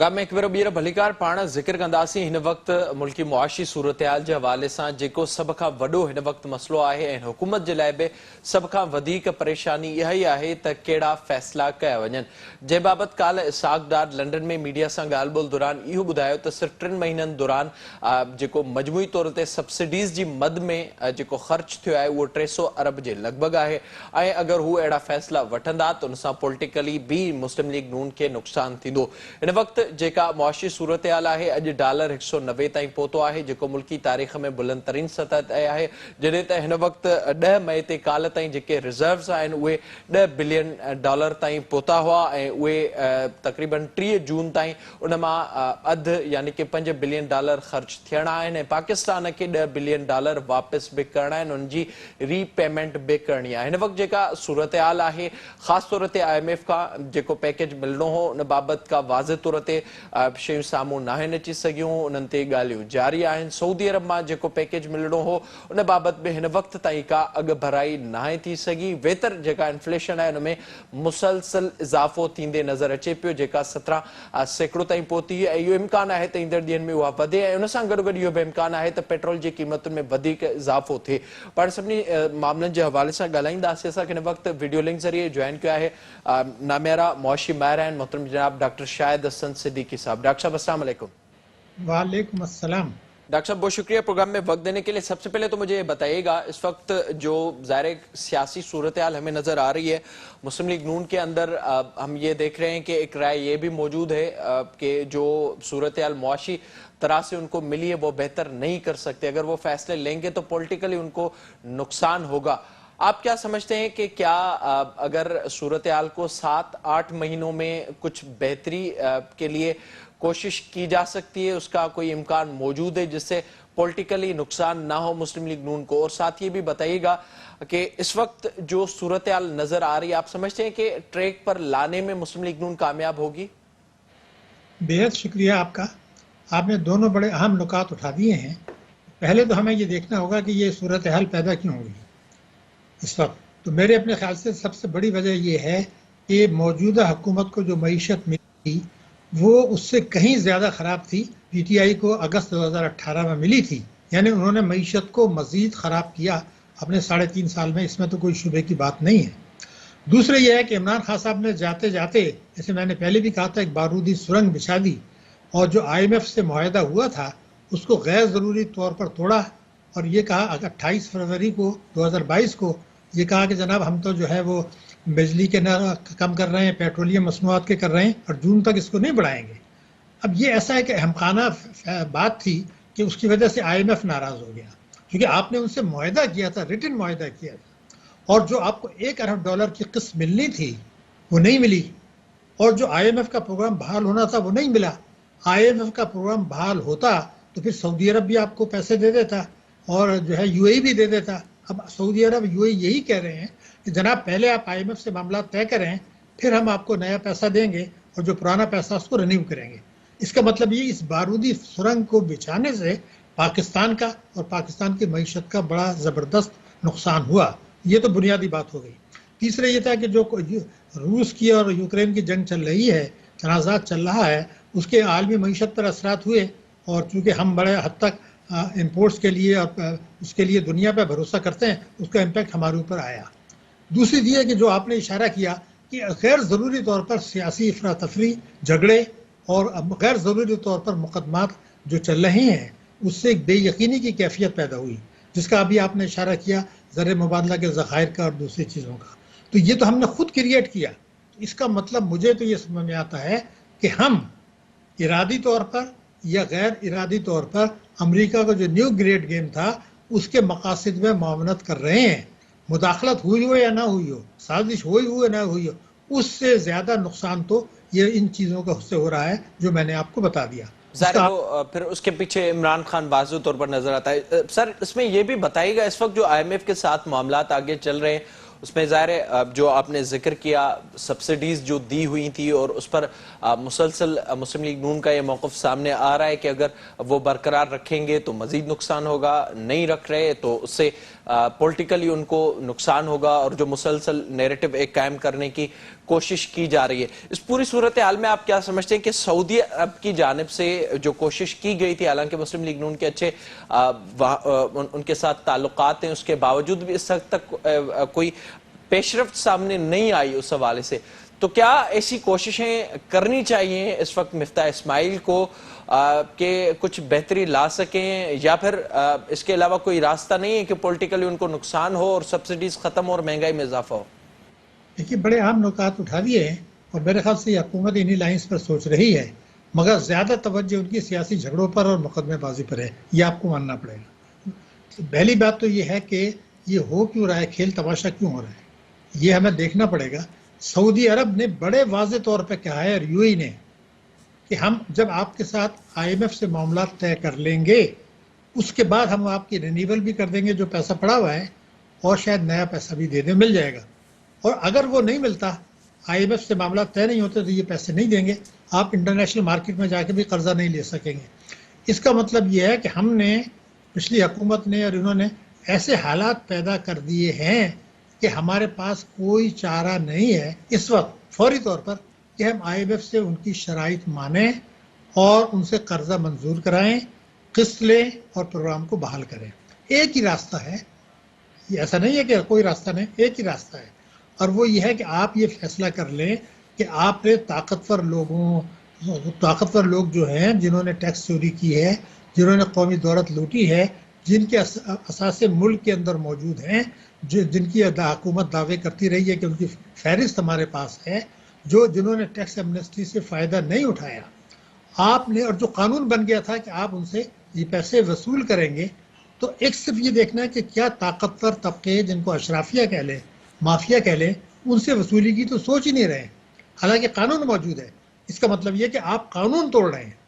Programme में एक बार ॿीहर भलीकार पाण ज़िक्र कंदासीं हिन वक्त मुल्की मुआशी सूरतहाल के हवाले से जेको सब खां वॾो हिन वक्त मसलो आहे ऐं हुकूमत जे लाइ बि सब खां वधीक परेशानी इहा ई आहे त कहिड़ा फ़ैसिला कया वञनि। जे बाबति काल इसाक डार लंडन में मीडिया सां ॻाल्हि ॿोल दौरान इहो ॿुधायो त सिर्फ़ 3 महीननि दौरान जेको मजमूई तौर ते सब्सिडीज़ जी मद में जेको ख़र्च थियो आहे उहो 300 अरब जे लॻभॻि आहे ऐं अगरि हू अहिड़ा फ़ैसिला वठंदा त उन सां पॉलिटिकली बि मुस्लिम लीग नून खे नुक़सानु थींदो। हिन वक्त जेका मुआशी सूरतहाल आहे अॼु डॉलर 190 ताईं पहुतो आहे जेको मुल्की तारीख़ में बुलंद तरीन सतह ते आहे जॾहिं त हिन वक्त 10 मई ते काल ताईं जेके रिज़र्व्स आहिनि उहे $10 बिलियन ताईं पहुता हुआ ऐं उहे तक़रीबन 3 जून ताईं उन मां अधु यानी कि $5 बिलियन ख़र्च थियणा आहिनि ऐं पाकिस्तान खे $10 बिलियन वापसि बि करणा आहिनि उनजी रीपेमेंट बि करणी आहे। हिन वक्त जेका सूरतहाल आहे ख़ासि तौर ते IMF खां जेको पैकेज मिलणो हो उन बाबति का वाज़ तौर ते शयूं साम्हूं नाहिनि अची सघियूं उन्हनि ते ॻाल्हियूं जारी आहिनि। सऊदी अरब मां जेको पैकेज मिलणो हो उन बाबति बि हिन वक्त ताईं का अघ भराई नाहे थी सघी। वेतर जेका इन्फ्लेशन आहे उन में मुसलसल इज़ाफ़ो थींदे नज़र अचे पियो जेका 17% ताईं पहुती ऐं इहो इम्कान आहे त ईंदड़ ॾींहंनि में उहा वधे ऐं उन सां गॾोगॾु इहो बि इम्कान आहे त पेट्रोल जी क़ीमतुनि में वधीक इज़ाफ़ो थिए। पाण सभिनी मामलनि जे हवाले सां ॻाल्हाईंदासीं। असांखे हिन वक्त वीडियो लिंक ज़रिए जॉइन कयो आहे नाम्यारा मुआशी माहिर आहिनि मोहतरम जनाब डॉक्टर शाहिद हसन सिद्दीकी साहब। डॉक्टर साहब अस्सलाम वालेकुम। वालेकुम अस्सलाम। डॉक्टर साहब बहुत शुक्रिया प्रोग्राम में वक्त देने के लिए। सबसे पहले तो मुझे बताइएगा इस वक्त जो ज़ाहिर सियासी सूरत हाल हमें नज़र आ रही है मुस्लिम लीग नून के अंदर हम ये देख रहे हैं कि एक राय ये भी मौजूद है कि जो सूरत हाल मुआशी तरह से उनको मिली है वो बेहतर नहीं कर सकते। अगर वो फैसले लेंगे तो पॉलिटिकली उनको नुकसान होगा। आप क्या समझते हैं कि क्या अगर सूरत हाल को 7-8 महीनों में कुछ बेहतरी के लिए कोशिश की जा सकती है, उसका कोई इम्कान मौजूद है जिससे पॉलिटिकली नुकसान ना हो मुस्लिम लीग नून को? और साथ ये भी बताइएगा कि इस वक्त जो सूरत हाल नजर आ रही है आप समझते हैं कि ट्रैक पर लाने में मुस्लिम लीग नून कामयाब होगी? बेहद शुक्रिया आपका। आपने दोनों बड़े अहम नुकात उठा दिए हैं। पहले तो हमें ये देखना होगा कि ये सूरत हाल पैदा क्यों हुई इस वक्त। तो मेरे अपने ख्याल से सबसे बड़ी वजह यह है कि मौजूदा हुकूमत को जो मईशत मिली थी वो उससे कहीं ज़्यादा ख़राब थी। PTI को अगस्त 2018 में मिली थी, यानी उन्होंने मईशत को मज़ीद ख़राब किया अपने 3.5 साल में, इसमें तो कोई शुबे की बात नहीं है। दूसरा यह है कि इमरान खान साहब ने जाते जाते, जैसे मैंने पहले भी कहा था, एक बारूदी सुरंग बिछा दी और जो IMF से मुआहदा हुआ था उसको गैर ज़रूरी तौर पर तोड़ा और ये कहा 28 फरवरी को 2022 को ये कहा कि जनाब हम तो जो है वो बिजली के न कम कर रहे हैं, पेट्रोलियम मसनूआत के कर रहे हैं और जून तक इसको नहीं बढ़ाएंगे। अब ये ऐसा है कि हमखाना बात थी कि उसकी वजह से IMF नाराज़ हो गया क्योंकि आपने उनसे मुआहदा किया था, रिटन मुआहदा किया था और जो आपको $1 अरब की किस्त मिलनी थी वो नहीं मिली और जो IMF का प्रोग्राम बहाल होना था वो नहीं मिला। IMF का प्रोग्राम बहाल होता तो फिर सऊदी अरब भी आपको पैसे दे देता और जो है UAE भी दे देता। अब सऊदी अरब UAE यही कह रहे हैं कि जनाब पहले आप IMF से मामला तय करें फिर हम आपको नया पैसा देंगे और जो पुराना पैसा उसको रिन्यू करेंगे। इसका मतलब ये इस बारूदी सुरंग को बिछाने से पाकिस्तान का और पाकिस्तान की मईशत का बड़ा ज़बरदस्त नुकसान हुआ। ये तो बुनियादी बात हो गई। तीसरा ये था कि जो रूस की और यूक्रेन की जंग चल रही है, तनाज़ात चल रहा है, उसके आलमी मईशत पर असरात हुए और चूँकि हम बड़े हद तक इंपोर्ट्स के लिए और उसके लिए दुनिया पर भरोसा करते हैं उसका इम्पैक्ट हमारे ऊपर आया। दूसरी ये कि जो आपने इशारा किया कि गैर ज़रूरी तौर पर सियासी अफरा तफरी, झगड़े और गैर ज़रूरी तौर पर मुकदमात जो चल रहे हैं उससे एक बेयकीनी की कैफियत पैदा हुई जिसका अभी आपने इशारा किया ज़र मुबादला के ज़खायर का और दूसरी चीज़ों का। तो ये तो हमने खुद क्रिएट किया। तो इसका मतलब मुझे तो ये समझ में आता है कि हम इरादी तौर पर या गैर इरादी तौर पर अमेरिका का जो न्यू ग्रेट गेम था उसके मकासद में मामनत कर रहे हैं। मुदाखलत हुई हो या ना हुई हो, साजिश हुई हो या ना हुई हो, उससे ज़्यादा नुकसान तो ये इन चीज़ों का उससे हो रहा है जो मैंने आपको बता दिया। फिर उसके पीछे इमरान खान वाज़े तौर पर नजर आता है। सर इसमें यह भी बताइएगा इस वक्त जो IMF के साथ मामलात आगे चल रहे हैं उसमें ज़ाहिर जो आपने जिक्र किया सब्सिडीज़ जो दी हुई थी और उस पर मुसलसल मुस्लिम लीग नून का ये मौक़िफ़ सामने आ रहा है कि अगर वो बरकरार रखेंगे तो मज़ीद नुकसान होगा, नहीं रख रहे तो उससे पॉलिटिकली उनको नुकसान होगा और जो मुसलसल नैरेटिव एक कायम करने की कोशिश की जा रही है। इस पूरी सूरत हाल में आप क्या समझते हैं कि सऊदी अरब की जानिब से जो कोशिश की गई थी, हालांकि मुस्लिम लीग नून के अच्छे उनके साथ ताल्लुकात हैं, उसके बावजूद भी इस हद तक कोई पेशरफ्त सामने नहीं आई उस हवाले से, तो क्या ऐसी कोशिशें करनी चाहिए इस वक्त मिफ्ताह इस्माइल को कि कुछ बेहतरी ला सकें, या फिर इसके अलावा कोई रास्ता नहीं है कि पॉलिटिकली उनको नुकसान हो और सब्सिडीज खत्म हो और महंगाई में इजाफा हो? देखिए, बड़े अहम नुकात उठा दिए हैं और मेरे ख्याल से हुकूमत इन्हीं लाइन्स पर सोच रही है, मगर ज़्यादा तवज्जो उनकी सियासी झगड़ों पर और मुकदमेबाजी पर है, ये आपको मानना पड़ेगा। तो पहली बात तो ये है कि ये हो क्यों रहा है, खेल तमाशा क्यों हो रहा है, ये हमें देखना पड़ेगा। सऊदी अरब ने बड़े वाज़े तौर पर कहा है, और यूएई ने, कि हम जब आपके साथ IMF से मामला तय कर लेंगे उसके बाद हम आपकी रिन्यूअल भी कर देंगे जो पैसा पड़ा हुआ है, और शायद नया पैसा भी देने मिल जाएगा। और अगर वो नहीं मिलता, IMF से मामला तय नहीं होते, तो ये पैसे नहीं देंगे, आप इंटरनेशनल मार्केट में जाके भी कर्जा नहीं ले सकेंगे। इसका मतलब ये है कि हमने, पिछली हुकूमत ने और इन्होंने ऐसे हालात पैदा कर दिए हैं कि हमारे पास कोई चारा नहीं है इस वक्त फौरी तौर पर कि हम IMF से उनकी शराइत माने और उनसे कर्जा मंजूर कराएं, किस्त लें और प्रोग्राम को बहाल करें। एक ही रास्ता है, ये ऐसा नहीं है कि कोई रास्ता नहीं, एक ही रास्ता है, और वो ये है कि आप ये फैसला कर लें कि आपने ताकतवर लोग जो हैं, जिन्होंने टैक्स चोरी की है, जिन्होंने कौमी दौलत लूटी है, जिनके असासे मुल्क के अंदर मौजूद हैं, जिनकी हुकूमत दावे करती रही है कि उनकी फहरिस्त हमारे पास है, जिन्होंने टैक्स एमनेस्टी से फ़ायदा नहीं उठाया, आपने, और जो कानून बन गया था कि आप उनसे ये पैसे वसूल करेंगे, तो एक सिर्फ ये देखना है कि क्या ताकतवर तबके, जिनको अशराफिया कह लें, माफिया कह लें, उनसे वसूली की तो सोच ही नहीं रहे, हालांकि कानून मौजूद है। इसका मतलब ये कि आप कानून तोड़ रहे हैं,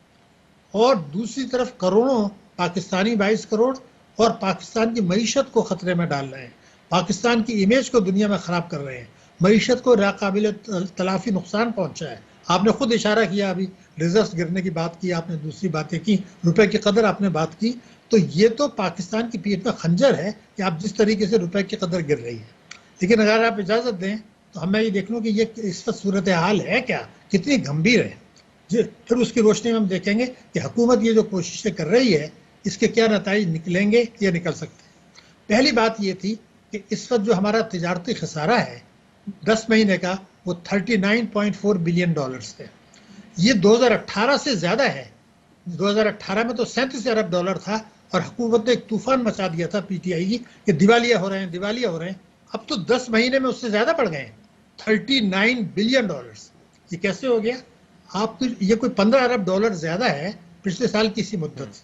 और दूसरी तरफ करोड़ों पाकिस्तानी, 22 करोड़, और पाकिस्तान की मईशत को ख़तरे में डाल रहे हैं, पाकिस्तान की इमेज को दुनिया में ख़राब कर रहे हैं, मईशत को नाकाबिल तलाफी नुकसान पहुँचा है। आपने खुद इशारा किया, अभी रिजर्व्स गिरने की बात की आपने, दूसरी बातें की, रुपए की कदर आपने बात की, तो ये तो पाकिस्तान की पीठ में खंजर है कि आप जिस तरीके से रुपए की कदर गिर रही है। लेकिन अगर आप इजाज़त दें तो हमें ये देख लूँ कि ये इस वक्त सूरत हाल है क्या, कितनी गंभीर है, फिर उसकी रोशनी में हम देखेंगे कि हुकूमत ये जो कोशिशें कर रही है, इसके क्या नतीजे निकलेंगे या निकल सकते हैं। पहली बात ये थी कि इस वक्त जो हमारा तिजारती खसारा है 10 महीने का, वो $39.4 बिलियन है। ये 2018 से ज़्यादा है। 2018 में तो $37 अरब था, और हुकूमत ने एक तूफान मचा दिया था PTI की कि दिवालिया हो रहे हैं, दिवालिया हो रहे हैं। अब तो 10 महीने में उससे ज़्यादा बढ़ गए, $39 बिलियन। ये कैसे हो गया? आपको ये कोई $15 अरब ज़्यादा है पिछले साल की इसी मुद्दत से,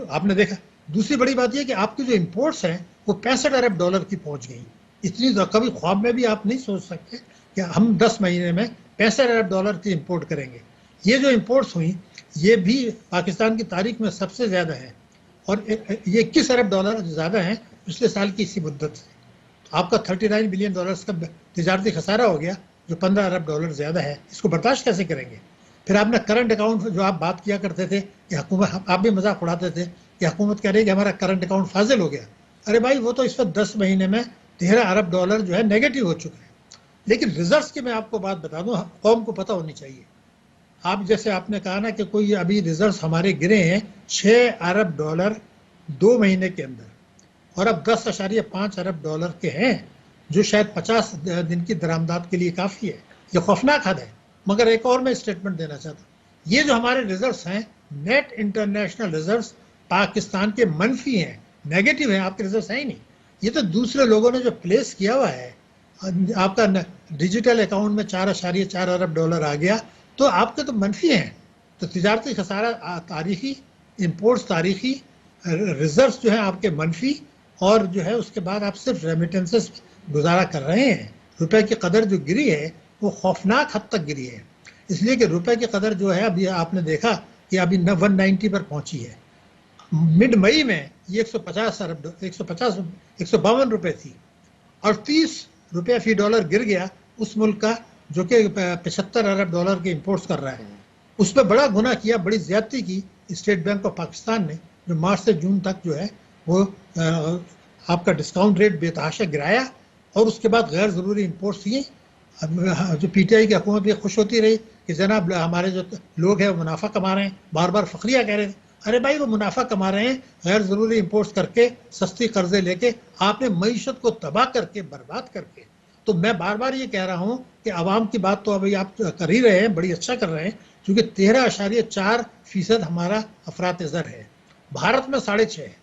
आपने देखा। दूसरी बड़ी बात यह कि आपकी जो इम्पोर्ट्स हैं वो $65 अरब की पहुंच गई। इतनी कभी ख्वाब में भी आप नहीं सोच सकते कि हम 10 महीने में $65 अरब की इंपोर्ट करेंगे। ये जो इंपोर्ट्स हुई, ये भी पाकिस्तान की तारीख में सबसे ज़्यादा है, और ये $21 अरब ज़्यादा है पिछले साल की इसी मुद्दत से। तो आपका $39 बिलियन का तिजारती खसारा हो गया, जो $15 अरब ज़्यादा है। इसको बर्दाश्त कैसे करेंगे? फिर आपने करंट अकाउंट, जो आप बात किया करते थे कि हुकूमत, आप भी मजाक उड़ाते थे कि हुकूमत कह रही है कि हमारा करंट अकाउंट फाजिल हो गया। अरे भाई, वो तो इस वक्त 10 महीने में $13 अरब जो है नेगेटिव हो चुका है। लेकिन रिजर्व्स की मैं आपको बात बता दूं, कौम को पता होनी चाहिए। आप जैसे आपने कहा ना कि कोई अभी रिजर्व्स हमारे गिरे हैं $6 अरब 2 महीने के अंदर, और अब $10.5 अरब के हैं, जो शायद 50 दिन की दरामदात के लिए काफ़ी है। ये खौफनाक हद है। मगर एक और मैं स्टेटमेंट देना चाहता हूँ, ये जो हमारे रिजर्व्स हैं, नेट इंटरनेशनल रिजर्व्स पाकिस्तान के मनफी हैं, नेगेटिव हैं, आपके रिजर्व्स हैं ही नहीं। ये तो दूसरे लोगों ने जो प्लेस किया हुआ है, आपका डिजिटल अकाउंट में $4.4 अरब आ गया, तो आपके तो मनफी हैं। तो तिजारती खसारा तारीखी, इंपोर्ट्स तारीखी, रिजर्व्स जो है आपके मनफी, और जो है उसके बाद आप सिर्फ रेमिटेंसेस गुजारा कर रहे हैं। रुपए की कदर जो गिरी है वो खौफनाक हद तक गिरी है, इसलिए कि रुपए की कदर जो है, अभी आपने देखा कि अभी 190 पर पहुंची है। मिड मई में ये 152 रुपए थी, और $30 फी डॉलर गिर गया उस मुल्क का जो कि $75 अरब के इंपोर्ट्स कर रहा है। उस पर बड़ा गुनाह किया, बड़ी ज्यादती की स्टेट बैंक ऑफ पाकिस्तान ने, जो मार्च से जून तक जो है वो आपका डिस्काउंट रेट बेतहाशा गिराया, और उसके बाद गैर ज़रूरी इंपोर्ट्स किए, अब जो पीटीआई की हुकूमत भी खुश होती रही कि जनाब हमारे जो लोग हैं वो मुनाफा कमा रहे हैं, बार बार फखरिया कह रहे थे। अरे भाई वो मुनाफा कमा रहे हैं गैर ज़रूरी इम्पोर्ट्स करके, सस्ती कर्जे लेके, आपने मईशत को तबाह करके, बर्बाद करके। तो मैं बार बार ये कह रहा हूँ कि आवाम की बात तो अभी आप कर ही रहे हैं, बड़ी अच्छा कर रहे हैं, क्योंकि 13.4% हमारा अफरात ज़र है। भारत में 6.5 है,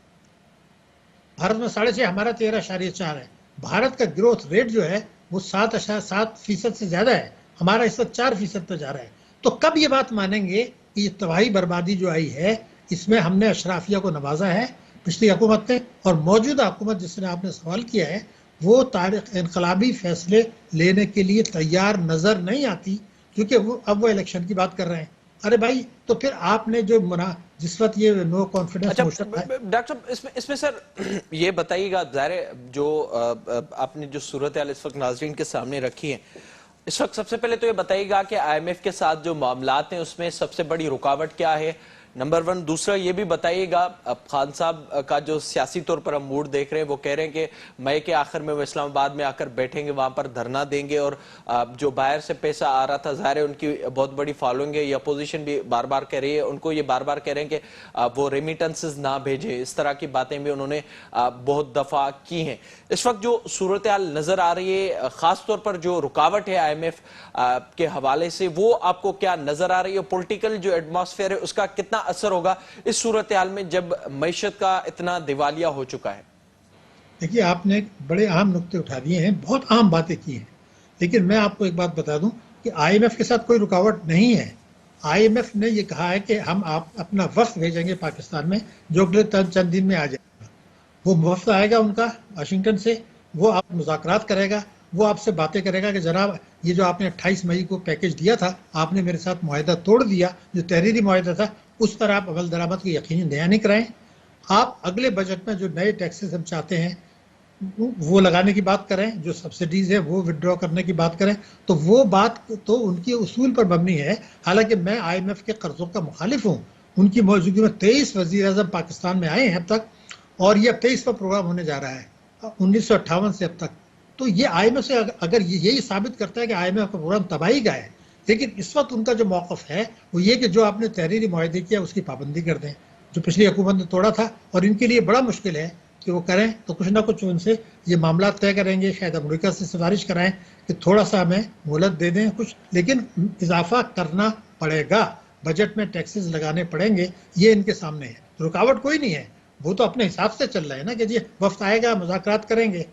भारत में 6.5, हमारा 13.4 है। भारत का ग्रोथ रेट जो है वो 7.7% से ज्यादा है, हमारा इस वक्त 4% पे जा रहा है। तो कब ये बात मानेंगे कि ये तबाही बर्बादी जो आई है इसमें हमने अशराफिया को नवाजा है पिछली हुकूमत ने, और मौजूदा हुकूमत जिसने आपने सवाल किया है वो तारीख इनकलाबी फैसले लेने के लिए तैयार नजर नहीं आती, क्योंकि अब वो इलेक्शन की बात कर रहे हैं। अरे भाई तो फिर आपने जो जिस वक्त ये नो कॉन्फिडेंस अच्छा मोशन डॉक्टर साहब, इसमें सर ये बताइएगा, ज़ाहिर है जो आपने जो सूरत हाल इस वक्त नाजरीन के सामने रखी है, इस वक्त सबसे पहले तो ये बताइएगा कि आईएमएफ के साथ जो मामलात हैं उसमें सबसे बड़ी रुकावट क्या है, नंबर 1। दूसरा ये भी बताइएगा, अब खान साहब का जो सियासी तौर पर हम मूड देख रहे हैं वो कह रहे हैं कि मई के आखिर में वो इस्लामाबाद में आकर बैठेंगे, वहां पर धरना देंगे, और जो बाहर से पैसा आ रहा था, ज़ाहिर है उनकी बहुत बड़ी फॉलोइंग है, ये अपोजिशन भी बार बार कह रही है, उनको ये बार बार कह रहे हैं कि वो रेमिटेंसेस ना भेजे, इस तरह की बातें भी उन्होंने बहुत दफा की हैं। इस वक्त जो सूरत हाल नजर आ रही है, खासतौर पर जो रुकावट है आईएमएफ के हवाले से, वो आपको क्या नजर आ रही है? पॉलिटिकल जो एटमॉस्फेयर है उसका कितना असर होगा इस सूरत हाल में जब मईशत का इतना दिवालिया हो चुका है? देखिए, आपने बड़े अहम नुक्ते उठा दिए हैं, बहुत अहम बातें की हैं, लेकिन मैं आपको एक बात बता दूं कि आईएमएफ के साथ कोई रुकावट नहीं है। आईएमएफ ने ये कहा है कि हम आप अपना वफ्द भेजेंगे पाकिस्तान में, जो अगले चंद दिन में आ जाएगा। वो वफ्द आएगा उनका वाशिंगटन से, वो आप मुज़ाकरात करेगा, वो आपसे बातें करेगा कि जनाब ये जो आपने 28 मई को पैकेज दिया था, आपने मेरे साथ मुआहदा तोड़ दिया, जो तहरीरी मुआहदा था उस पर आप अमल दरामद को यकीनी नया नहीं कराएं। आप अगले बजट में जो नए टैक्सेस हम चाहते हैं वो लगाने की बात करें, जो सब्सिडीज है वो विड्रॉ करने की बात करें, तो वो बात तो उनकी उसूल पर मबनी है। हालांकि मैं आईएमएफ के कर्जों का मुखालिफ हूँ। उनकी मौजूदगी में 23 वजीर आजम पाकिस्तान में आए हैं अब तक, और ये अब 23वां प्रोग्राम होने जा रहा है 1958 से अब तक। तो ये आईएमएफ से अगर यही साबित करता है कि आईएमएफ का प्रोग्राम तबाही का है, लेकिन इस वक्त उनका जो मौकफ है वो ये कि जो आपने तहरीरी मुआहदे किया उसकी पाबंदी कर दें, जो पिछली हुकूमत ने तोड़ा था। और इनके लिए बड़ा मुश्किल है कि वो करें, तो कुछ ना कुछ उनसे ये मामला तय करेंगे, शायद अमेरिका से सिफारिश कराएं कि थोड़ा सा हमें मोहलत दे दें कुछ, लेकिन इजाफा करना पड़ेगा, बजट में टैक्सेस लगाने पड़ेंगे, ये इनके सामने है। रुकावट कोई नहीं है, वो तो अपने हिसाब से चल रहा है ना कि जी वफ्त आएगा, मुज़ाकरात करेंगे।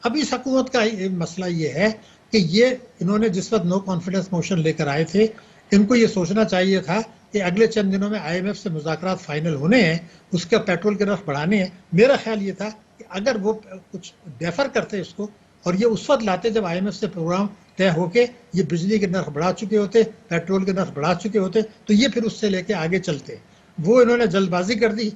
अब इस हुकूमत का मसला ये है कि ये इन्होंने जिस वक्त नो कॉन्फिडेंस मोशन लेकर आए थे, इनको ये सोचना चाहिए था कि अगले चंद दिनों में आईएमएफ से मुज़ाकरात फाइनल होने हैं, उसका पेट्रोल के नर्ख बढ़ाने हैं। मेरा ख्याल ये था कि अगर वो कुछ डेफर करते इसको और ये उस वक्त लाते जब आईएमएफ से प्रोग्राम तय होके ये बिजली के नर्ख बढ़ा चुके होते, पेट्रोल के नर्ख बढ़ा चुके होते, तो ये फिर उससे लेके आगे चलते। वो इन्होंने जल्दबाजी कर दी,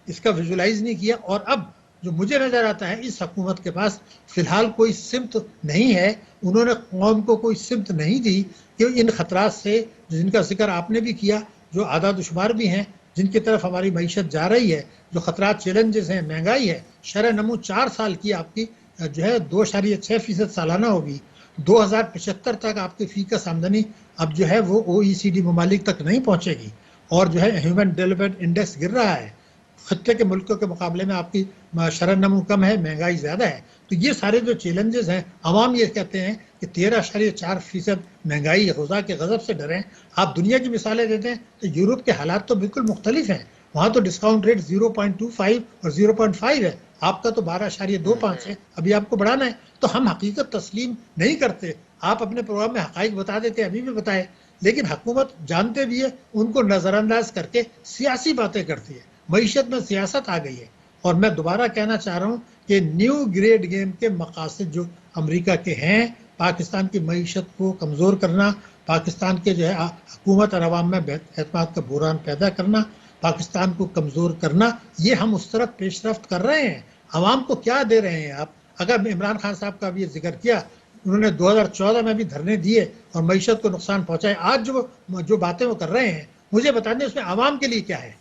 इसका विजुलाइज नहीं किया। और अब जो मुझे नजर आता है इस हुकूमत के पास फिलहाल कोई सिमत नहीं है, उन्होंने कौम को कोई सिमत नहीं दी कि इन खतरात से जिनका जिक्र आपने भी किया, जो आदाद शुमार भी हैं, जिनकी तरफ हमारी मईशत जा रही है, जो खतरात चैलेंजेस हैं, महंगाई है, शरह नमू 4 साल की आपकी जो है 2.6% सालाना होगी, 2075 तक आपकी फीकस आमदनी अब जो है वो OECD ममालिक तक नहीं पहुंचेगी, और जो है ह्यूमन डेवलपमेंट इंडेक्स गिर रहा है, खत्ते के मुल्कों के मुकाबले में आपकी शरह नमू कम है, महंगाई ज्यादा है। तो ये सारे जो चैलेंजेस हैं, अवाम ये कहते हैं कि 13.4% महंगाई गुज़ा के गजब से डरें। आप दुनिया की मिसालें देते हैं तो यूरोप के हालात तो बिल्कुल मुख्तलिफ हैं, वहाँ तो डिस्काउंट रेट 0.25 और 0.5 है, आपका तो 12.25 है, अभी आपको बढ़ाना है। तो हम हकीकत तस्लीम नहीं करते, आप अपने प्रोग्राम में हकाइक बता देते, अभी भी बताए, लेकिन हुकूमत जानते भी है उनको नजरअंदाज करके सियासी बातें करती है, मईशत में सियासत आ गई है। और मैं दोबारा कहना चाह रहा हूँ कि न्यू ग्रेड गेम के मकासद जो अमेरिका के हैं, पाकिस्तान की मईशत को कमज़ोर करना, पाकिस्तान के जो है हुकूमत और अवाम में एतमाद का बुरान पैदा करना, पाकिस्तान को कमज़ोर करना, ये हम उस तरफ पेशरफ्त कर रहे हैं। अवाम को क्या दे रहे हैं आप? अगर इमरान खान साहब का भी जिक्र किया, उन्होंने 2014 में भी धरने दिए और मईशत को नुकसान पहुँचाए। आज जो बातें वो कर रहे हैं, मुझे बता दें उसमें अवाम के लिए क्या है?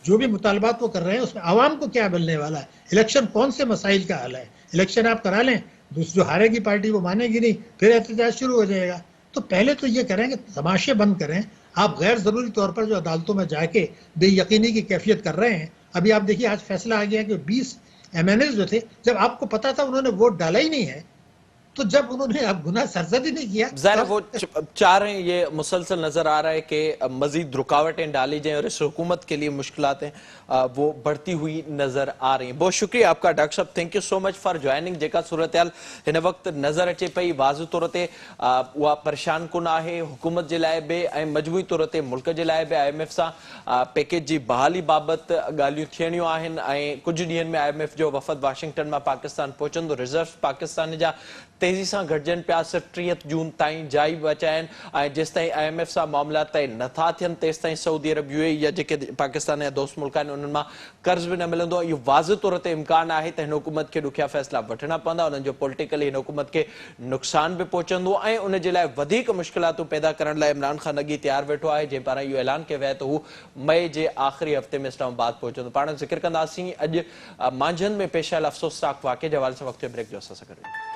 जो भी मुतालबात वो कर रहे हैं उसमें आवाम को क्या मिलने वाला है? इलेक्शन कौन से मसाइल का हल है? इलेक्शन आप करा लें, दूसरी जो हारेगी पार्टी वो मानेगी नहीं, फिर एहतजाज शुरू हो जाएगा। तो पहले तो ये करें कि तमाशे बंद करें। आप गैर ज़रूरी तौर पर जो अदालतों में जाके बेयकीनी की कैफियत कर रहे हैं। अभी आप देखिए आज फैसला आ गया कि 20 MNAs जो थे, जब आपको पता था उन्होंने वोट डाला ही नहीं है, तो जब उन्होंने अब गुनाह सरजद ही नहीं किया ज़ाहिर है तो वो चाह रहे हैं, ये मुसलसल नजर आ रहा है कि मजीद रुकावटें डाली जाएं और इस हुकूमत के लिए मुश्किलातें वो बढ़ती हुई नजर आ रही हैं। बहुत शुक्रिया आपका डॉक्टर साहब, thank you so much for joining. जेका सूरत हाल हिन वक्त नज़र अचे पई, वाज़ तौर ते उहा परेशान कुन आहे हुकूमत जे लाइ बि ऐं मजमूई तौर ते मुल्क जे लाइ बि। IMF सां पैकेज जी बहाली बाबति ॻाल्हियूं थियणियूं आहिनि ऐं कुझु ॾींहंनि में IMF जो वफ़द वाशिंगटन मां पाकिस्तान पहुचंदो। रिज़र्व पाकिस्तान जा तेज़ी सां घटिजनि पिया, सिर्फ़ 30 जून ताईं जारी बचिया आहिनि ऐं जेसि ताईं IMF सां मामला तय नथा थियनि तेसि ताईं सऊदी अरब UAE या जेके पाकिस्तान जा दोस्त मुल्क आहिनि उन्हनि मां कर्ज़ बि न मिलंदो। इहो वाज़ तौर ते इम्कान आहे त हिन हुकूमत खे ॾुखिया फ़ैसिला वठणा पवंदा, उन्हनि जो पॉलिटिकली हिन हुकूमत खे नुक़सान बि पहुचंदो ऐं उन जे लाइ वधीक मुश्किलातूं पैदा करण लाइ इमरान ख़ान अॻी तयारु वेठो आहे, जंहिं पारां इहो ऐलान कयो वियो आहे त हू मई जे आख़िरी हफ़्ते में इस्लामाबाद पहुचंदो। पाण ज़िक्र कंदासीं अॼु मांझंदि में पेश आयल अफ़सोसनाक वाक़े जे हवाले सां। वक़्तु ब्रेक जो असां सां गॾु।